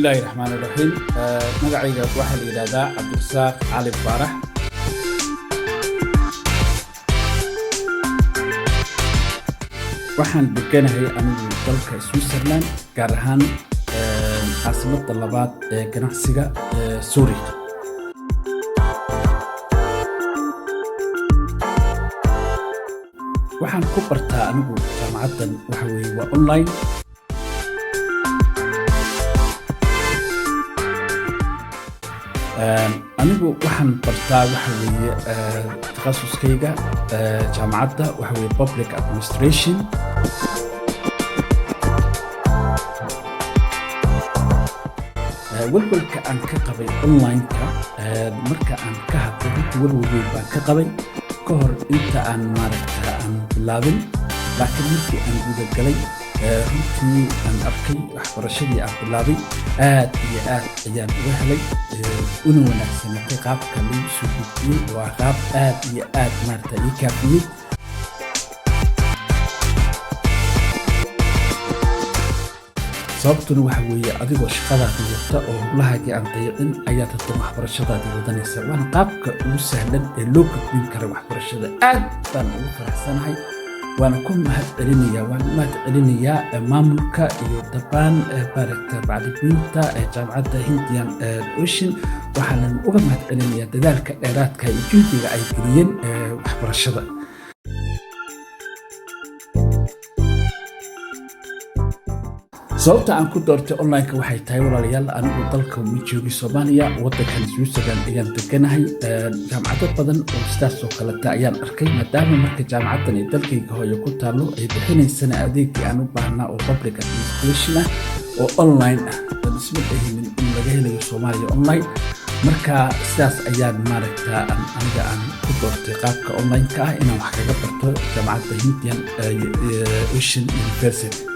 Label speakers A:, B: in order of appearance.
A: الله الرحمن الرحيم مقعيقا واحد الإرادة عبد الرزاق علي فارح waxaan deganahay anigu dalka Switzerland gaar ahaan caasimada labaad ee ganacsiga Zurich waxaan ku bartaa anigu jaamacadan waxa weeye waa online anigu waxaan bartaa waxa weeye takhasuskayga jaamacadda waxa weeye public administration walwalka aan ka qabay online-ka marka aan ka hadlo walwal baan ka qabay ka hor inta aan maaragtaa aan bilaabin laakiin markii aan guda galay runtii aan arkay waxbarashadii aan bilaabay aad iyo aad ayaan uga helay una wanaagsanatay qaabka lagu soo gudbiyey waa qaab aad iyo aad maaragtaa ii kaafiyey sababtuna waxa weeye adigoo shaqadaada wata oo howlahaagii aan dayacin ayaad hadda waxbarashadaadii wadanaysa waana qaabka ugu sahlan ee loo gudbin kara waxbarashada aad baan ugu faraxsanahay وانا كل ما هتقلينيا وانا ما تقلينيا ماملكا iyo dabaan baaragta bacdinta jaamacadda Hindian Ocean waxaan uga mahadcelinayaa dadaalka dheeraadka iyo juhdiga ay geliyeen waxbarashada sababta aan ku doortay online-ka waxay tahay walaalayaal anigu dalka ma joogi Soomaaliya wadankan Switzerland ayaan deganahay jaamacado badan oo sidaas oo kale ayaan arkay maadaama marka jaamacadan ay dalkayga hooyo ku taalo ay bixinaysana adeegii aan u baahnaa oo public administration ah oo online ah isma dhahinin in laga helayo Soomaaliya online marka sidaas ayaan maaragtaa aniga aan ku doortay qaabka online-ka ah inaan wax kaga barto jaamacadda Hindian Ocean University